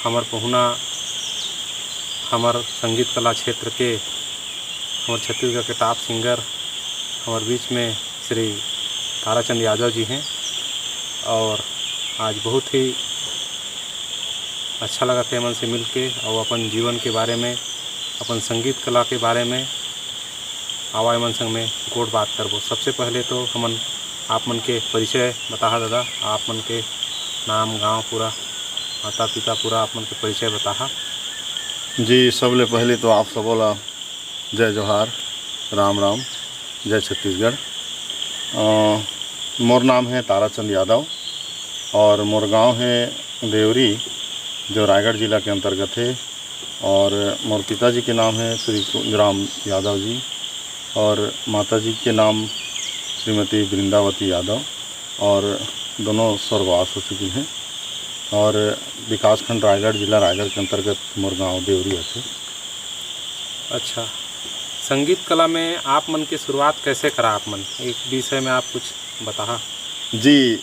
हमार पहुना हमार संगीत कला क्षेत्र के हमार छत्तीसगढ़ के टॉप सिंगर हमार बीच में श्री ताराचंद यादव जी हैं। और आज बहुत ही अच्छा लगा थे मन से मिल के और अपन जीवन के बारे में, अपन संगीत कला के बारे में आवाज मन संग में गोट बात करबो। सबसे पहले तो हमन आप मन के परिचय बताहा दादा, आप मन के नाम गांव पूरा माता पिता पूरा आप मन के परिचय बताहा। जी, सबले पहले तो आप सबोला जय जोहार, राम राम, जय छत्तीसगढ़। मोर नाम है ताराचंद यादव और मोर गांव है देवरी, जो रायगढ़ जिला के अंतर्गत है। और मोर पिताजी के नाम है श्री कुंजराम यादव जी और माताजी के नाम श्रीमती वृंदावती यादव, और दोनों स्वर्गवास हो चुकी हैं। और विकासखंड रायगढ़ जिला रायगढ़ के अंतर्गत मोर गाँव देवरी है। अच्छा, संगीत कला में आप मन की शुरुआत कैसे करा? आप मन एक विषय में आप कुछ बताहा। जी,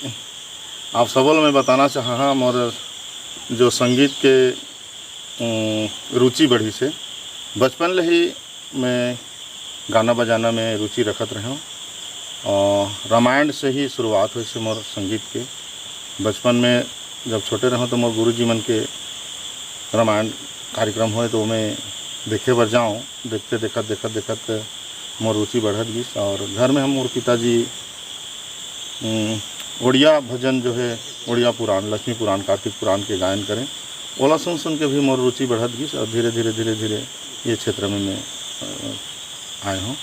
आप सबल मैं बताना चाहा मोर जो संगीत के रुचि बढ़ी से बचपन ले ही मैं गाना बजाना में रुचि रखत रहा हूँ। और रामायण से ही शुरुआत हुई से मोर संगीत के। बचपन में जब छोटे रहो तो मोर गुरुजी मन के रामायण कार्यक्रम हुए तो मैं देखे बर जाऊँ। देखते देखत मोर रुचि बढ़त गई। और घर में हम मोर पिताजी उड़िया भजन जो है, उड़िया पुराण, लक्ष्मी पुराण, कार्तिक पुराण के गायन करें। ओला सुन के भी मोर रुचि बढ़त गई और धीरे धीरे ये क्षेत्र में मैं आए हूँ।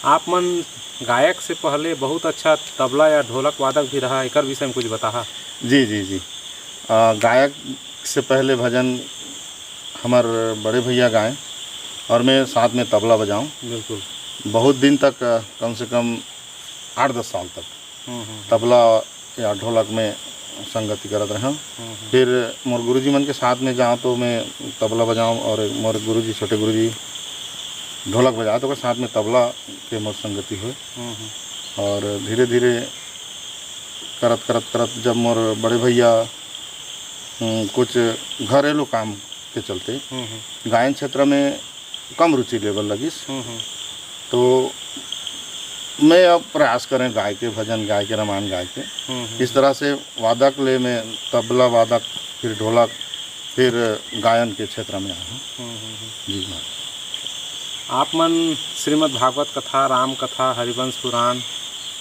आप मन गायक से पहले बहुत अच्छा तबला या ढोलक वादक भी रहा, एक विषय में कुछ बताहा। जी। गायक से पहले भजन हमार बड़े भैया गाएं और मैं साथ में तबला बजाऊं। बिल्कुल। बहुत दिन तक, कम से कम 8-10 साल तक तबला या ढोलक में संगति करत रहा। फिर मोर गुरुजी मन के साथ में जाऊँ तो मैं तबला बजाऊँ और मोर गुरुजी, छोटे गुरुजी ढोलक बजाए तो साथ में तबला के मोर संगति हुए। और धीरे धीरे करत जब मोर बड़े भैया कुछ घरेलू काम के चलते गायन क्षेत्र में कम रुचि लेवल लगिस, तो मैं अब प्रयास करें गाय के भजन, गाय के रामायण गाय के। इस तरह से वादक ले मैं तबला वादक, फिर ढोलक, फिर गायन के क्षेत्र में आया हूँ। जी हाँ। आप मन श्रीमद् भागवत कथा, राम कथा, हरिवंश पुराण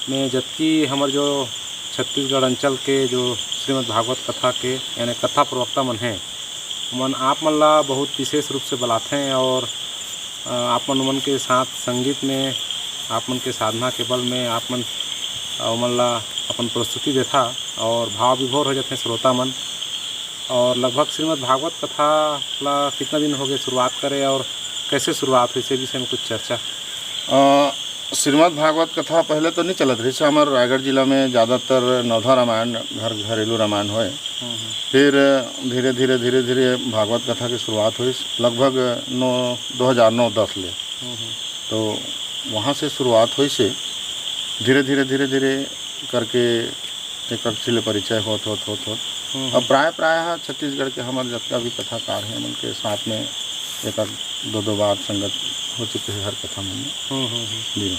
में जबकि हमार जो छत्तीसगढ़ अंचल के जो श्रीमद् भागवत कथा के यानी कथा प्रवक्ता मन हैं, मन आप मन ला बहुत विशेष रूप से बुलाते हैं। और आप मन के साथ संगीत में, आप मन के साधना के बल में आप मन ला अपन प्रस्तुति देता और भाव विभोर हो जाते हैं श्रोता मन। और लगभग श्रीमद् भागवत कथा ला कितना दिन हो गए शुरुआत करे और कैसे शुरुआत हुई, इसे विषय में कुछ चर्चा। श्रीमद् भागवत कथा पहले तो नहीं चलत रही से। हमारे रायगढ़ जिला में ज़्यादातर नवधा रामायण, घरेलू रामायण हुए। फिर धीरे धीरे भागवत कथा की शुरुआत हुई लगभग 2009-10 ले। तो वहाँ से शुरुआत हुई से धीरे धीरे करके एक अच्छे परिचय होत। अब प्राय छत्तीसगढ़ के हमारे जितना भी कथाकार हैं उनके साथ में एक 2 बार संगत हो चुके हैं हर कथा में। जी।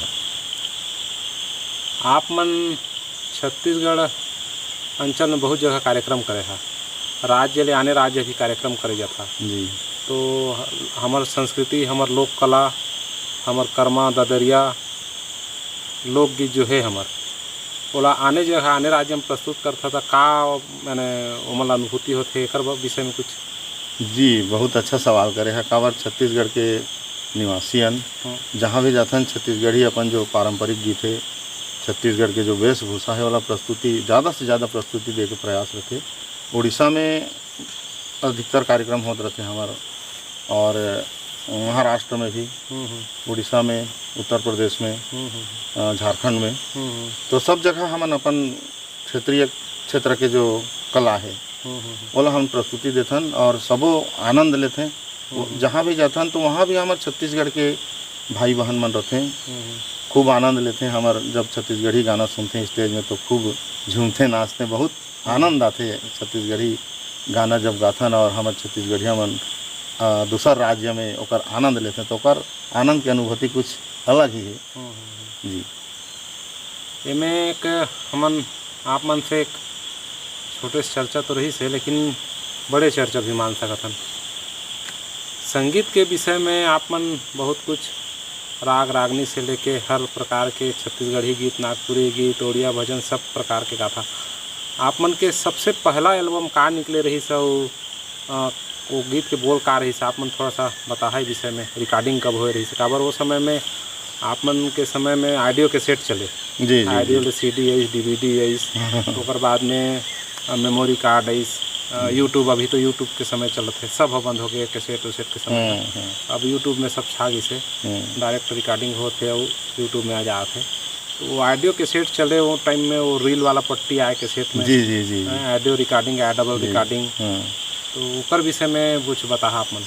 आप मन छत्तीसगढ़ अंचल में बहुत जगह कार्यक्रम करे हा, राज्य ले आने राज्य भी कार्यक्रम करे जाता। जी। तो हमार संस्कृति, हमार लोक कला, हमार कर्मा ददरिया लोकगीत जो है हमार, ओला आने जगह आने राज्य में प्रस्तुत करता था का मैंने ओमन अनुभूति होते एक विषय में कुछ। जी, बहुत अच्छा सवाल करे है। काबर छत्तीसगढ़ के निवासियन जहाँ भी जाथन छत्तीसगढ़ी अपन जो पारंपरिक गीत है, छत्तीसगढ़ के जो वेशभूषा है वाला प्रस्तुति ज़्यादा से ज़्यादा प्रस्तुति दे के प्रयास रहते। उड़ीसा में अधिकतर कार्यक्रम होते रहते हमारा, और महाराष्ट्र में भी, उड़ीसा में, उत्तर प्रदेश में, झारखंड में, तो सब जगह हम अपन क्षेत्रीय क्षेत्र के जो कला है बोला हम प्रस्तुति देथन और सबो आनंद लेते। जहाँ भी जाथन तो वहाँ भी हमारे छत्तीसगढ़ के भाई बहन मन रहते, खूब आनंद लेते हैं। हमार जब छत्तीसगढ़ी गाना सुनते हैं स्टेज में तो खूब झूमते नाचते, बहुत आनंद आते छत्तीसगढ़ी गाना जब गाथन और हमारे छत्तीसगढ़िया मन दूसर राज्य में ओकर आनंद लेते हैं तो ओकर आनंद के अनुभूति कुछ अलग ही है जी। एमे एक हमन आप मन से एक छोटे से चर्चा तो रही से, लेकिन बड़े चर्चा भी मान सकत हन। संगीत के विषय में आप मन बहुत कुछ राग रागनी से लेके हर प्रकार के छत्तीसगढ़ी गीत, नागपुरी गीत, ओडिया भजन सब प्रकार के गाथा। आप मन के सबसे पहला एल्बम का निकले रही से वो गीत के बोल का रही से आप मन थोड़ा सा बताहा विषय में। रिकॉर्डिंग कब हो रही से, काबर वो समय में आप मन के समय में ऑडियो के सेट चले, जी ऑडियो CD आई, DVD आई, ओकर बाद में मेमोरी कार्ड आई, यूट्यूब, अभी तो यूट्यूब के समय चलत है, सब बंद हो गए कैसेट वसेट के समय। अब यूट्यूब में सब छा गई से डायरेक्ट रिकॉर्डिंग होते और यूट्यूब में आ जाते। तो वो ऑडियो के सेट चले वो टाइम में, वो रील वाला पट्टी आए कैसेट में, जी जी जी ऑडियो रिकॉर्डिंग आया, डबल रिकॉर्डिंग। तो ओकर विषय में कुछ बता आप मन।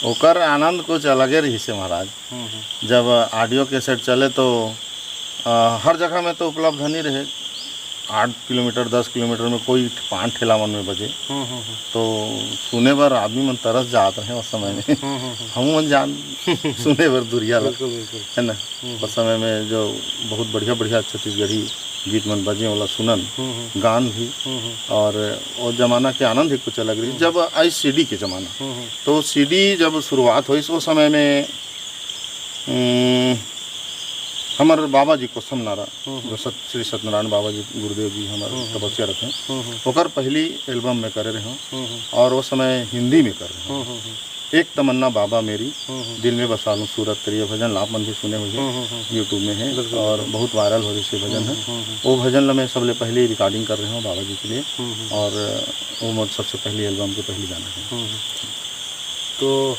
ओकर आनंद कुछ अलगे रही से महाराज। जब ऑडियो कैसेट चले तो हर जगह में तो उपलब्ध नहीं रहे। 8 किलोमीटर 10 किलोमीटर में कोई पान ठेला मन में बजे तो सुने बर आदमी मन तरस जाते हैं उस समय में। हम मन जान सुने बर दुरिया है ना। उस समय में जो बहुत बढ़िया बढ़िया छत्तीसगढ़ी गीत मन बजे वाला सुनन गान भी, और वो जमाना के आनंद ही कुछ अलग रही। जब आई CD के ज़माना, तो CD जब शुरुआत हुई उस समय में हमारे बाबा जी को समनारा जो श्री सत्यनारायण बाबा जी गुरुदेव जी हमारे तपस्या रखे, ओकर पहली एल्बम में करे रहे और उस समय हिंदी में कर रहे। एक तमन्ना बाबा मेरी, दिल में बसा लूं सूरत तेरी, भजन आप मन भी सुने हुए हैं, यूट्यूब में है और बहुत वायरल हो रही से भजन है। वो भजन मैं सबले पहले रिकॉर्डिंग कर रहे हूँ बाबा जी के लिए, और वो मोर सबसे पहली एल्बम के पहली गाना है। तो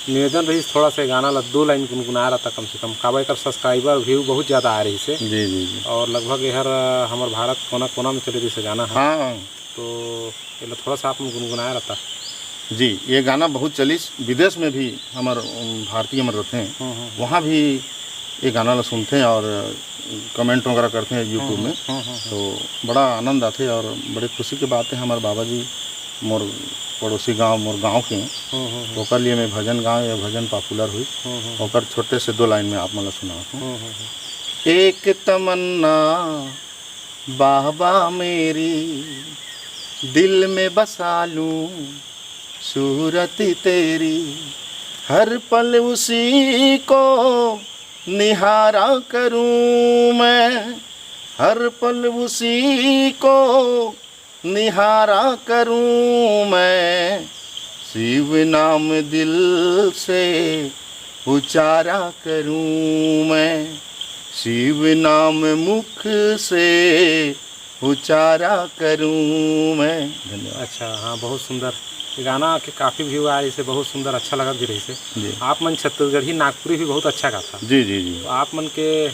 निवेदन रही थोड़ा सा गाना ला 2 लाइन गुनगुना रहा था कम से कम, काबर कर सब्सक्राइबर व्यू बहुत ज़्यादा आ रही से। जी जी जी। और लगभग यहर हमारे भारत कोना कोना में चले रही से गाना है। हाँ, तो ये थोड़ा सा आप गुनगुनाया रहता जी। ये गाना बहुत चली, विदेश में भी हमारे भारतीय मर रहते हैं, वहाँ भी ये गाना ला सुनते हैं और कमेंट वगैरह करते हैं यूट्यूब में। तो बड़ा आनंद आते हैं और बड़े खुशी की बात है। हमारे बाबा जी मोर पड़ोसी गांव मोर गांव के तो ओकर लिए मैं भजन गाँव या भजन पॉपुलर हुई। ओकर छोटे से 2 लाइन में आप मला सुना। एक तमन्ना बाबा मेरी, दिल में बसा लूं सूरत तेरी, हर पल उसी को निहारा करूं मैं, हर पल उसी को निहारा करूं मैं, शिव नाम दिल से उचारा करूं मैं, शिव नाम मुख से उचारा करूं मैं। धन्यवाद। अच्छा, हाँ बहुत सुंदर गाना के काफ़ी व्यू आ रही से, बहुत सुंदर अच्छा लगा भी रही से जी। आप मन छत्तीसगढ़ी नागपुरी भी बहुत अच्छा गाता। जी जी जी। तो आप मन के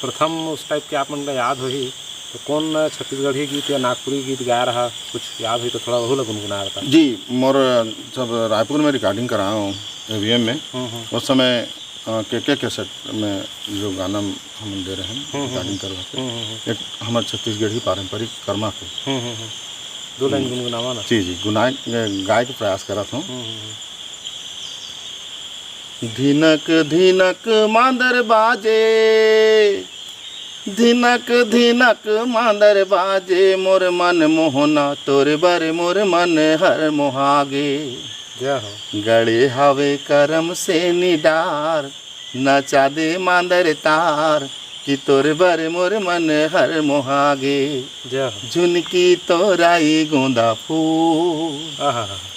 प्रथम उस टाइप के आप मन का याद हो ही तो कौन छत्तीसगढ़ी गीत या नागपुरी गीत गाया रहा, कुछ याद हुई तो थोड़ा वही गुनगुना रहा था। जी, मोर जब रायपुर में रिकॉर्डिंग कराया हूँ AVM में, उस समय के कैसेट में जो गाना हम दे रहे हैं रिकॉर्डिंग करवा, एक हमारे छत्तीसगढ़ी पारंपरिक कर्मा के 2 लाइन गुनगुनावा ना। जी जी, गाय के प्रयास करा था। धिनक धिनक मांदर बाजे, धिनक धिनक मांदर बाजे, मोर मन मोहना तोर बर मोर मन हर मोहागे, जय हो। गड़े हवे करम से निडार, नचा दे मांदर तार, कि तोर बर मोर मन हर मोहागे, जय हो। झुनकी तोराई गोंदा फूल,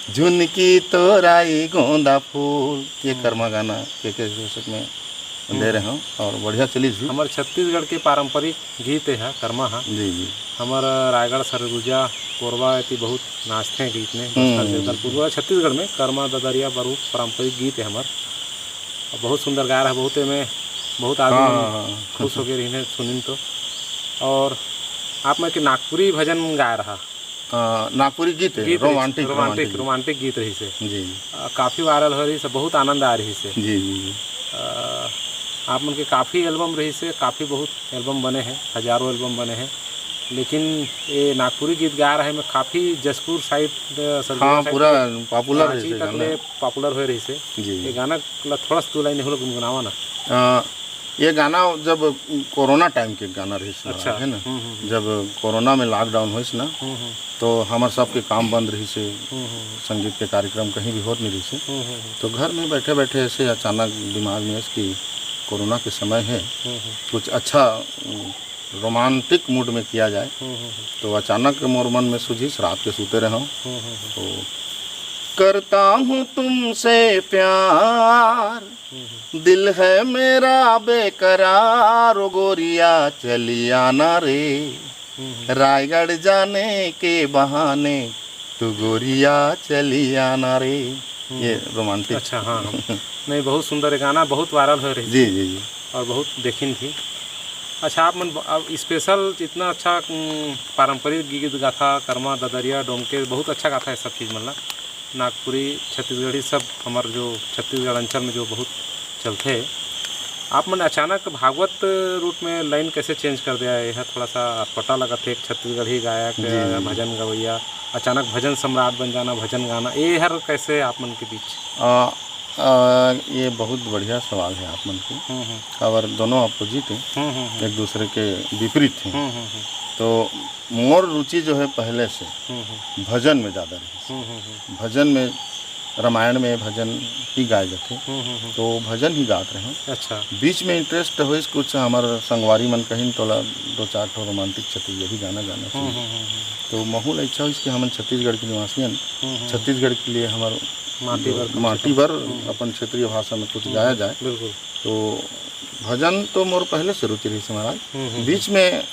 झुनकी तोराई गोंदा फूल। ये कर्मा गाना के कैसेट में दे रहे हूँ और बढ़िया चली थी। हमारे छत्तीसगढ़ के पारंपरिक गीत है कर्मा। हाँ जी जी। हमारा रायगढ़ सरगुजा कोरबा ऐसी बहुत नाचते हैं गीत में। पूर्वा छत्तीसगढ़ में कर्मा ददरिया बहुत पारंपरिक गीत है हमारे, बहुत सुंदर गा रहा है। बहुत में बहुत आदमी खुश हो गए रही सुनिन तो। और आप में कि नागपुरी भजन गा रहा, नागपुरी गीत है, रोमांटिक गीत रही से जी, काफ़ी वायरल हो रही से, बहुत आनंद आ रही से। जी जी। आप मन के काफ़ी एल्बम रही से, काफ़ी बहुत एल्बम बने हैं, हजारों एल्बम बने हैं। लेकिन ये नागपुरी गीत गा रहे में काफ़ी जसपुर साइड हाँ पूरा पॉपुलर है रांची से तक गाना ले पॉपुलर हो रही से जी। ये गाना ला थोड़ा सा 2 लाइन हो गुनगुनावा ना। ये गाना जब कोरोना टाइम के गाना रही अच्छा। है ना, जब कोरोना में लॉकडाउन हुई ना तो हमारे सबके काम बंद रही से, संगीत के कार्यक्रम कहीं भी होत नहीं रही से, तो घर में बैठे बैठे ऐसे अचानक दिमाग में कि कोरोना के समय है कुछ अच्छा रोमांटिक मूड में किया जाए, तो अचानक मोर मन में सूझी, रात के सूते रहा तो करता हूँ तुमसे प्यार, दिल है मेरा बेकरार, ओ गोरिया चली आना रे, रायगढ़ जाने के बहाने तू गोरिया चली आना रे। ये रोमांटिक। अच्छा हाँ नहीं बहुत सुंदर है गाना, बहुत वायरल हो रही जी जी जी और बहुत देखी थी। अच्छा आप मन अब स्पेशल इतना अच्छा पारंपरिक गीत गाथा, कर्मा ददरिया डोमके बहुत अच्छा गाथा है सब चीज़ मतलब नागपुरी छत्तीसगढ़ी सब हमारे जो छत्तीसगढ़ अंचल में जो बहुत चलते हैं। आप मन अचानक भागवत रूट में लाइन कैसे चेंज कर दिया है? यह थोड़ा सा अटपटा लगा थे, एक छत्तीसगढ़ी गायक भजन गवैया अचानक भजन सम्राट बन जाना, भजन गाना, ये हर कैसे आप मन के बीच? ये बहुत बढ़िया सवाल है आप मन के। और दोनों अपोजिट हैं, एक दूसरे के विपरीत हैं। तो मोर रुचि जो है पहले से भजन में ज़्यादा रही। भजन में रामायण में भजन ही गाए जाते, तो भजन ही गाते रहे। अच्छा। बीच में इंटरेस्ट हो कुछ हमारे संगवारी मन कहीं तोला 2-4 ठो रोमांटिक छत्तीसगढ़ी गाना गाना, तो माहौल अच्छा हो इसके हम छत्तीसगढ़ के निवासी छत्तीसगढ़ के लिए हमारे माटी भर अपन क्षेत्रीय भाषा में कुछ गाया जाए। बिल्कुल। तो भजन तो मोर पहले से रुचि रही से महाराज। बीच में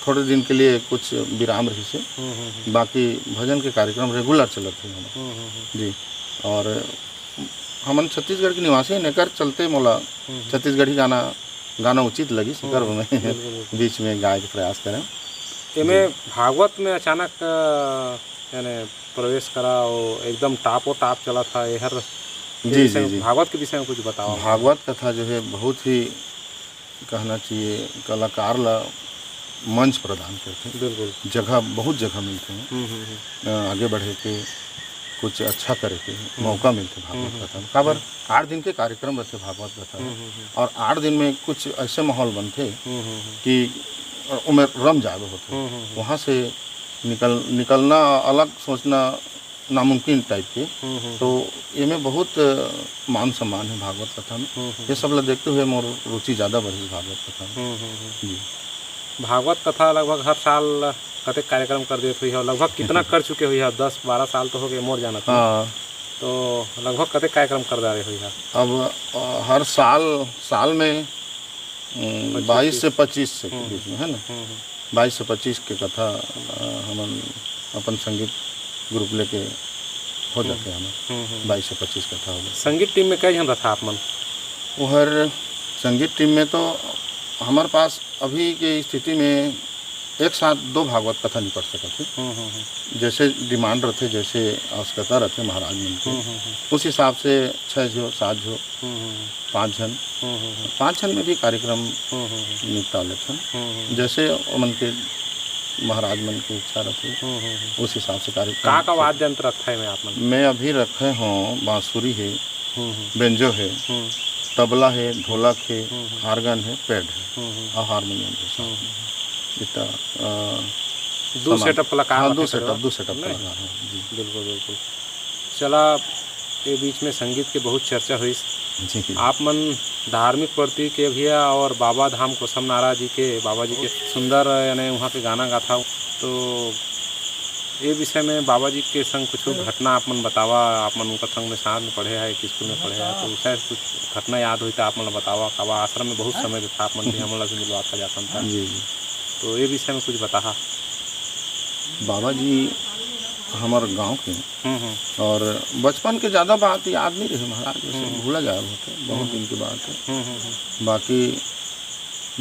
थोड़े दिन के लिए कुछ विराम रही से, बाकी भजन के कार्यक्रम रेगुलर चलत थे हम जी। और हमन छत्तीसगढ़ के निवासी नेकर चलते मोला छत्तीसगढ़ी गाना उचित लगी सिकर में बीच में गाय के प्रयास करें। इनमें भागवत में अचानक यानी प्रवेश करा और एकदम टॉप चला था ये हर जी जी जी। भागवत के विषय में कुछ बताओ। भागवत कथा जो है बहुत ही कहना चाहिए कलाकार ला मंच प्रदान करते हैं। बिल्कुल। जगह बहुत जगह मिलते हैं आगे बढ़े के, कुछ अच्छा करे के मौका मिलते भागवत कथा में। काबर 8 दिन के कार्यक्रम रहते भागवत कथा, और 8 दिन में कुछ ऐसे माहौल बनते कि उमें रम जागे होते, वहाँ से निकलना अलग सोचना नामुमकिन टाइप के। तो ये में बहुत मान सम्मान है भागवत कथा में। ये सब लोग देखते हुए मोर रुचि ज़्यादा बढ़ी भागवत कथा में जी। भागवत कथा लगभग हर साल कतेक कार्यक्रम कर देते हुई है, लगभग कितना कर चुके हुई है? 10-12 साल तो हो गए मोर जाना था। हाँ। तो लगभग कतेक कार्यक्रम कर दे रहे हुई है? अब हर साल में 22 से 25 से के बीच में है ना, 22 से 25 के कथा हम अपन संगीत ग्रुप लेके हो जाते हैं। हमें 22 से 25 कथा हो गया। संगीत टीम में कई जन रहा आप मन? उधर संगीत टीम में तो हमारे पास अभी की स्थिति में एक साथ 2 भागवत कथा निपट सकते थे। जैसे डिमांड रहते, जैसे आवश्यकता रहते महाराज मन को, उस हिसाब से 6 जो 7 जो 5 जन 5 जन में भी कार्यक्रम निपटा लेते। जैसे मन के महाराज मन की इच्छा रहती उस हिसाब से कार्यक्रम। कहाँ का वाद्य यंत्र रखा है मैं आप मन? मैं अभी रखे हूँ बांसुरी है, बेंजो है, तबला है, ढोलक है, हारगन है, पैड है और हारमोनियम है। इतना 2 सेटअप कलाकार। हाँ 2 सेटअप कलाकार हैं जी। बिल्कुल बिल्कुल। चला ये बीच में संगीत की बहुत चर्चा हुई जी। आप मन धार्मिक प्रति के भी और बाबा धाम कोसम नारा जी के बाबा जी के सुंदर यानी वहाँ पे गाना गाथा, तो ये विषय में बाबा जी के संग कुछ घटना आप मन बतावा। आप मन उनका संग में साथ में पढ़े हैं कि स्कूल में पढ़े हैं, तो उससे कुछ घटना याद हुई तो आप मन बतावा। काबा आश्रम में बहुत समय था, आप मन भी हम लोग से मिलवा था जाता था जी। तो ये विषय में कुछ बता। बाबा जी हमारे गांव के और बचपन के ज़्यादा बात याद नहीं रही महाराज, जैसे भूला जाए होते बहुत दिन की बात है। बाकी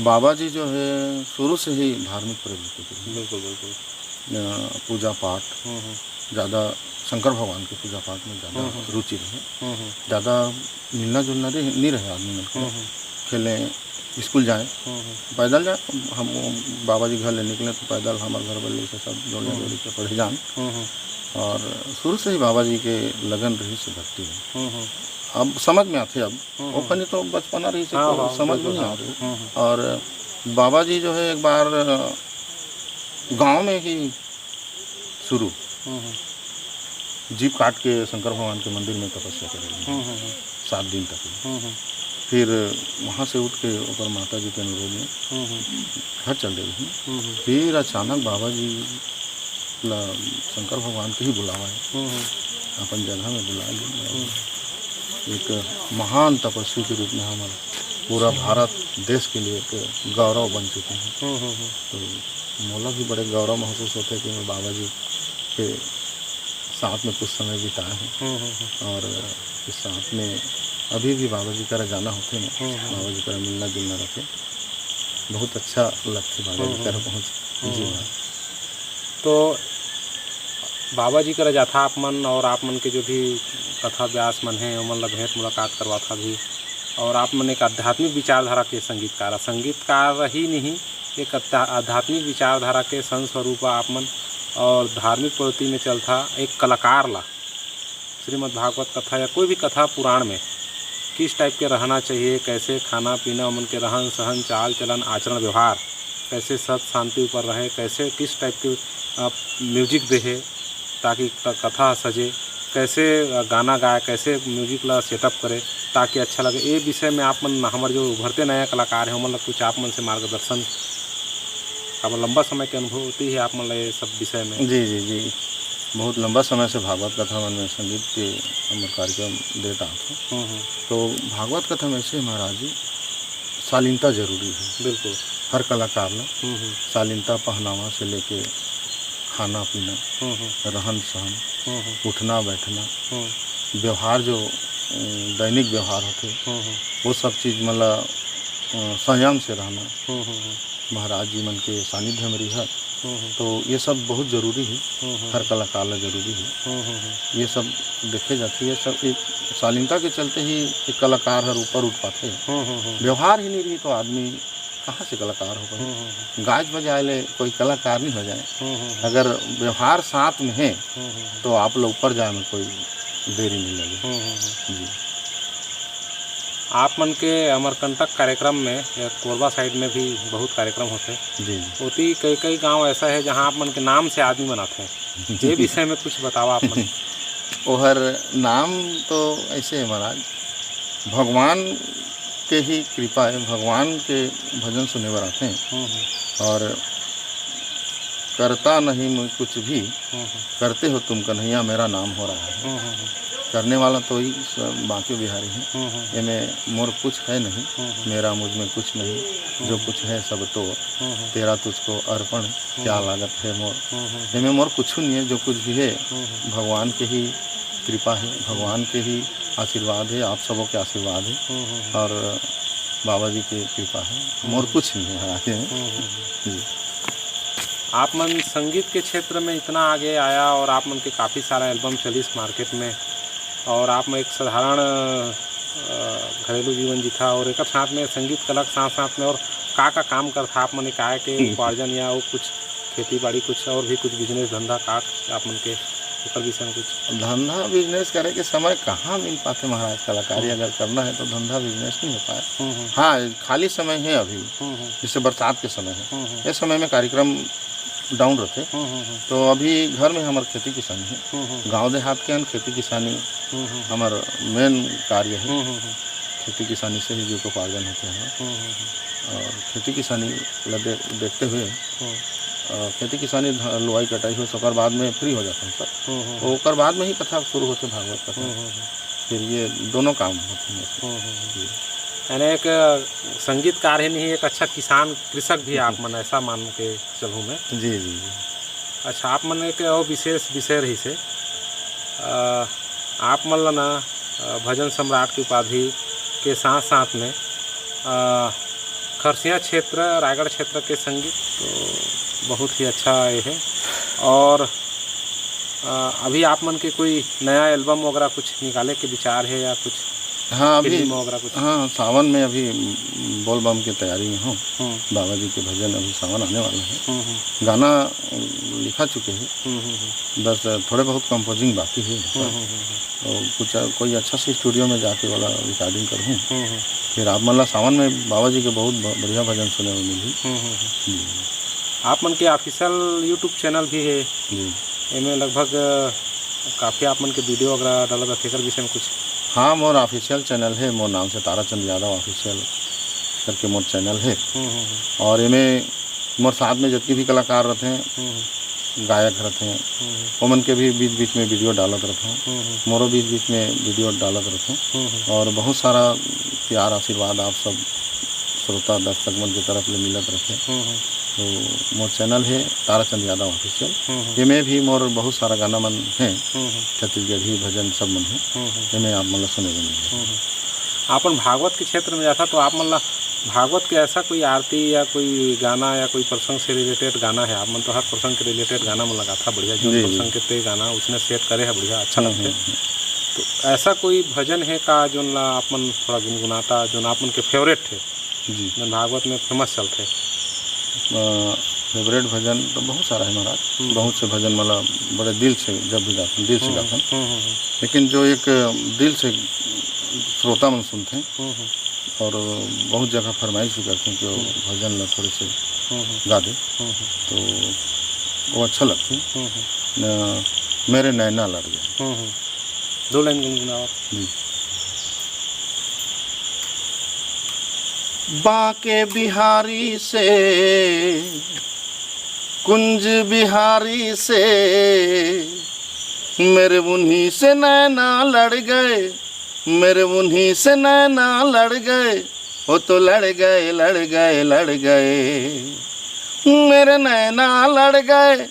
बाबा जी जो है शुरू से ही धार्मिक प्रवृत्ति थी। बिल्कुल बिल्कुल। पूजा पाठ ज़्यादा, शंकर भगवान के पूजा पाठ में ज़्यादा रुचि रहे। ज़्यादा मिलना जुलना नहीं रहे आदमी में, खेलें स्कूल जाएँ, पैदल जाए हम बाबा जी घर ले निकले तो पैदल हमारे घर वाले से सब दौड़े दौड़ी के पढ़े जान। और शुरू से ही बाबा जी के लगन रही से भक्ति में अब समझ में आते अब वो खनी तो बचपना रही से हाँ, तो हाँ, समझ में बिल्कुल, नहीं हाँ। आते। और बाबा जी जो है एक बार गांव में ही शुरू जीप काट के शंकर भगवान के मंदिर में तपस्या करेंगे 7 दिन तक। फिर वहाँ से उठ के ऊपर माता जी के अनुरोध में घर चल रही थी। फिर अचानक बाबा जी ला शंकर भगवान के ही बुलावा है, अपन जगह में बुला लिया। एक महान तपस्वी के रूप में हमारा पूरा भारत देश के लिए एक गौरव बन चुके हैं। तो मोला भी बड़े गौरव महसूस होते हैं कि मैं बाबा जी के साथ में कुछ समय बिताए हैं। और इस साथ में अभी भी बाबा जी का जाना होते हैं, बाबा जी का मिलना जुलना रखे, बहुत अच्छा लगता है बाबा जी का पहुँच जी। तो बाबा जी का जाथा आप मन और आप मन के जो भी कथा व्यास मन हैं उमन ला भेंट मुलाकात करवा था भी। और आप मन एक आध्यात्मिक विचारधारा के संगीतकार ही नहीं, एक आध्यात्मिक विचारधारा के संस्वरूप आप मन और धार्मिक प्रवृत्ति में चलता एक कलाकार ला श्रीमद् भागवत कथा या कोई भी कथा पुराण में किस टाइप के रहना चाहिए, कैसे खाना पीना उमन के रहन सहन चाल चलन आचरण व्यवहार, कैसे सत शांति ऊपर रहे, कैसे किस टाइप के म्यूजिक देहे ताकि कथा सजे, कैसे गाना गाए, कैसे म्यूजिक ला सेटअप करे ताकि अच्छा लगे। ये विषय में आप मन हमारे जो उभरते नए कलाकार हैं उमन ला कुछ आप मन से मार्गदर्शन, अब लंबा समय की अनुभूति है आप मन ला ये सब विषय में। जी बहुत लंबा समय से भागवत कथा मन में संगीत के हम कार्यक्रम देता था। तो भागवत कथा में से महाराज जी शालीनता जरूरी है, बिल्कुल हर कलाकार ना शालीनता पहनावा से लेके खाना पीना, रहन सहन, उठना बैठना, व्यवहार जो दैनिक व्यवहार होते वो सब चीज़ मतलब संयम से रहना, महाराज जी मन के सानिध्य में रहा। तो ये सब बहुत ज़रूरी है, हर कलाकार ला जरूरी है। ये सब देखे जाती है, सब एक शालीनता के चलते ही एक कलाकार हर ऊपर उठ पाते। व्यवहार ही नहीं रही तो आदमी कहाँ से कलाकार हो पाए। गाज बजाए ले कोई कलाकार नहीं हो जाए। अगर व्यवहार साथ में है तो आप लोग ऊपर जाए में कोई देरी नहीं लगे। जी आप मन के अमरकंटक कार्यक्रम में या कोरबा साइड में भी बहुत कार्यक्रम होते हैं। जी होती कई गांव ऐसा है जहां आप मन के नाम से आदमी बनाते हैं। ये विषय में कुछ बतावा आप मन। ओहर नाम तो ऐसे है महाराज, भगवान के ही कृपा है, भगवान के भजन सुने बर आते हैं। और करता नहीं मैं कुछ भी, करते हो तुम कन्हैया मेरा नाम हो रहा है। करने वाला तो ही बाकी बिहारी है। इनमें मोर कुछ है नहीं, मेरा मुझ में कुछ नहीं, जो कुछ है सब तो तेरा तुझको अर्पण, क्या लागत है मोर। इनमें मोर कुछ नहीं है, जो कुछ भी है भगवान के ही कृपा है, भगवान के ही आशीर्वाद है, आप सबों के आशीर्वाद है और बाबा जी की कृपा है। मोर कुछ नहीं है आगे जी। आप मन संगीत के क्षेत्र में इतना आगे आया और आप मन के काफ़ी सारा एल्बम चली इस मार्केट में, और आप में एक साधारण घरेलू जीवन जी था और एक साथ में संगीत कला के साथ साथ में और का काम करता आप मन काय के उपार्जन या वो कुछ खेती बाड़ी कुछ और भी कुछ बिजनेस धंधा का आप मन के ऊपर विषय में कुछ धंधा बिजनेस करे के समय कहाँ मिल पाते महाराज। कलाकारी अगर करना है तो धंधा बिजनेस नहीं हो पाए। हाँ खाली समय है अभी, जैसे बरसात के समय है, इस समय में कार्यक्रम डाउन रहते। तो अभी घर में हमारे खेती किसानी है, गांव देहात के खेती किसानी हमारा मेन कार्य है। खेती किसानी से ही जीविकोपार्जन होते हैं। और खेती किसानी देखते हुए खेती किसानी लुआई कटाई हो सकर बाद में फ्री हो जाते हैं सर। तो ओकर बाद में ही कथा शुरू होते भागवत कथा, फिर ये दोनों काम होते हैं। यानी एक संगीतकार ही नहीं, एक अच्छा किसान कृषक भी आप मन ऐसा मान के चलूँ मैं। जी जी जी। अच्छा आप मन एक और विशेष विषय रही से आप मन ना भजन सम्राट की उपाधि के साथ साथ में खरसिया क्षेत्र रायगढ़ क्षेत्र के संगीत तो बहुत ही अच्छा ये है। और अभी आप मन के कोई नया एल्बम वगैरह कुछ निकाले के विचार है या कुछ हाँ अभी फिल्म वगैरह कुछ? हाँ सावन में अभी बोल बम की तैयारी में हूँ। हम्म, बाबा जी के भजन अभी सावन आने वाला है। हम्म, गाना लिखा चुके हैं, हम्म, बस थोड़े बहुत कंपोजिंग बाकी है। तो कुछ कोई अच्छा सी स्टूडियो में जाके वाला रिकॉर्डिंग करूँ। फिर आप मतलब सावन में बाबा जी के बहुत बढ़िया भजन सुने हुए मिली। जी आप मन के ऑफिशियल यूट्यूब चैनल भी है, जी इनमें लगभग काफ़ी आप मन के वीडियो वगैरह डाला था एकर विषय में कुछ? हाँ मोर ऑफिशियल चैनल है, मोर नाम से ताराचंद यादव ऑफिशियल करके मोर चैनल है। और इनमें मोर साथ में जितने भी कलाकार रहते हैं, गायक रहते हैं, उमन के भी बीच बीच में वीडियो डालत रहता हूँ। मोरो बीच बीच में वीडियो डालत रहता हूँ। और बहुत सारा प्यार आशीर्वाद आप सब श्रोता दर्शक मन की तरफ ले मिलत रहते हैं। तो मोर चैनल है ताराचंद यादव ऑफिशियल। इनमें भी मोर बहुत सारा गाना मन है, छत्तीसगढ़ी भजन सब मन है। इनमें आप मतलब सुने मिलेंगे। आपन भागवत के क्षेत्र में जाता तो आप मतलब भागवत के ऐसा कोई आरती या कोई गाना या कोई प्रसंग से रिलेटेड गाना है? आप मन तो हर प्रसंग के रिलेटेड गाना मन लगा था बढ़िया, जो जी, प्रसंग के ते गाना उसने सेट करे है बढ़िया अच्छा लगते। तो ऐसा कोई भजन है का जो ला आप मन थोड़ा गुनगुनाता, जो आप मन के फेवरेट है, जी जो भागवत में फेमस चलते? फेवरेट भजन तो बहुत सारा है महाराज। बहुत से भजन मतलब बड़े दिल से जब भी गाते हैं, दिल से गाते हैं। लेकिन जो एक दिल से श्रोता मन सुनते हैं और बहुत जगह फरमाइश भी करते हैं कि वो भजन ला थोड़े से गा दे, तो वो अच्छा लगता है। मेरे नैना लड़ गए। 2 लाइन गुनगुनाओ। जी। बांके बिहारी से कुंज बिहारी से मेरे उन्हीं से नैना लड़ गए, मेरे उन्हीं से नैना लड़ गए, वो तो लड़ गए लड़ गए लड़ गए, मेरे नैना लड़ गए,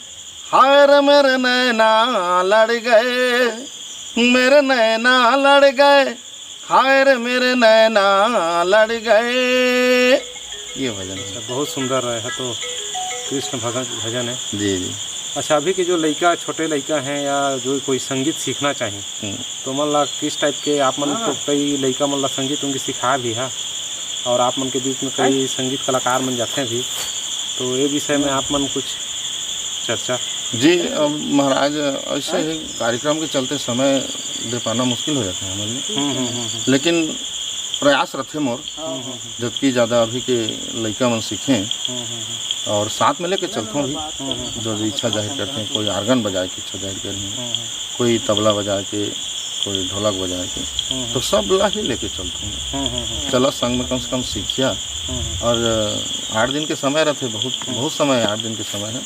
हाय रे मेरे नैना लड़ गए, मेरे नैना लड़ गए, हाय रे मेरे नैना लड़ गए। ये भजन है। बहुत सुंदर है, तो कृष्ण भजन है। जी जी। अच्छा, अभी के जो लड़का छोटे लड़का हैं या जो कोई संगीत सीखना चाहें तो मन ला किस टाइप के आप मन तो कई लड़का मन ला संगीत उनकी सिखा भी है, और आप मन के बीच में कई संगीत कलाकार मन जाते हैं भी, तो ये विषय में आप मन कुछ चर्चा? जी महाराज, ऐसे ही कार्यक्रम के चलते समय दे पाना मुश्किल हो जाता है हमारे, लेकिन प्रयास रखे मोर जबकि ज़्यादा अभी के लड़का मन सीखें और साथ में लेके चलता हूँ भी। जो भी इच्छा जाहिर करते हैं, कोई आर्गन बजाए की इच्छा जाहिर करनी है, कोई तबला बजा के, कोई ढोलक बजा के, तो सब ला ही लेके चलता हूँ। चला संग में कम से कम सीखिया। और 8 दिन के समय रहते, बहुत समय 8 दिन के समय है।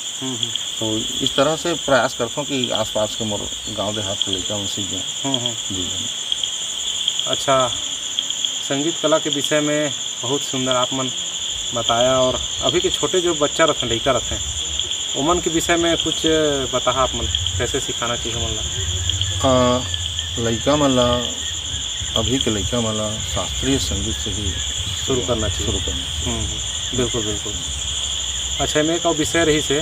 तो इस तरह से प्रयास करता हूँ कि आसपास के मोर गांव देहात के लड़का में सीख जाए। जी। अच्छा, संगीत कला के विषय में बहुत सुंदर आप मन बताया, और अभी के छोटे जो बच्चा रहते हैं, लड़का रहते हैं, उमन के विषय में कुछ बता आप मन कैसे सिखाना चाहिए मन ला? लड़का मन ला, अभी के लड़का मन ला शास्त्रीय संगीत से ही शुरू करना चाहिए। बिल्कुल बिल्कुल। अच्छा, मैं एक विषय रही से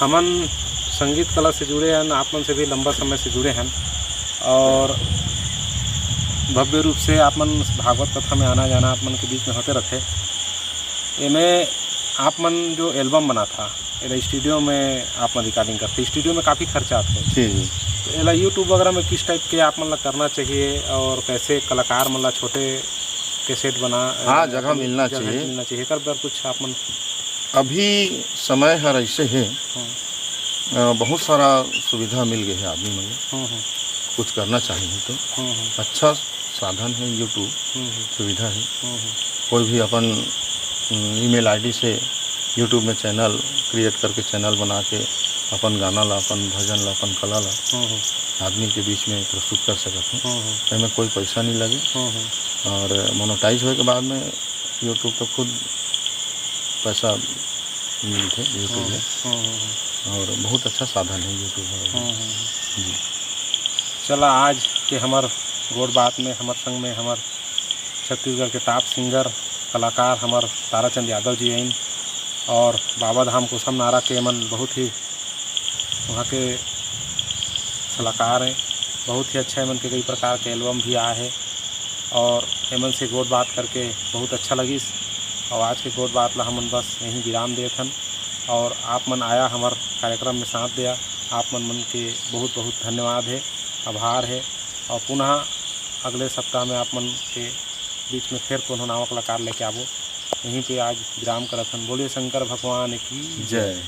हमन संगीत कला से जुड़े हैं, आप मन से भी लंबा समय से जुड़े हैं, और भव्य रूप से आप मन भागवत कथा में आना जाना आप मन के बीच में होते रहते। इनमें आप मन जो एल्बम बना था, ये स्टूडियो में आप मन रिकॉर्डिंग करते, स्टूडियो में काफ़ी खर्चा आते हैं। जी जी। तो ये यूट्यूब वगैरह में किस टाइप के आप मन ला करना चाहिए, और कैसे कलाकार मन ला छोटे कैसेट बना, हाँ जगह मिलना चाहिए कर पर कुछ आप मन? अभी समय हर ऐसे है, बहुत सारा सुविधा मिल गई है आदमी मन कुछ करना चाहिए तो अच्छा साधन है यूट्यूब, सुविधा है। कोई भी अपन ईमेल आईडी से यूट्यूब में चैनल क्रिएट करके चैनल बना के अपन गाना ला, अपन भजन ला, अपन कला ला आदमी के बीच में प्रस्तुत कर सकते हैं। इसमें कोई पैसा नहीं लगे, और मोनेटाइज होने के बाद में यूट्यूब तो खुद पैसा मिलते यूट्यूब में, और बहुत अच्छा साधन है यूट्यूब। जी। चला, आज के हमार गोड़ बात में हमार संग में हमार छत्तीसगढ़ के टॉप सिंगर कलाकार हमार ताराचंद यादव जी हैं, और बाबा धाम कुसम नारा के मन बहुत ही वहाँ के सलाहकार हैं, बहुत ही अच्छा एमन के कई प्रकार के एल्बम भी आए है और एमन से गोट बात करके बहुत अच्छा लगिस। और आज के गोट बात ला हमन बस यहीं विराम देत हन और आप मन आया हमार कार्यक्रम में साथ दिया, आप मन के बहुत बहुत धन्यवाद है, आभार है। और पुनः अगले सप्ताह में आप मन के बीच में फिर कोनो नवा कलाकार लेके आबो। यहीं पे आज विराम करत हन। बोलिए शंकर भगवान की जय।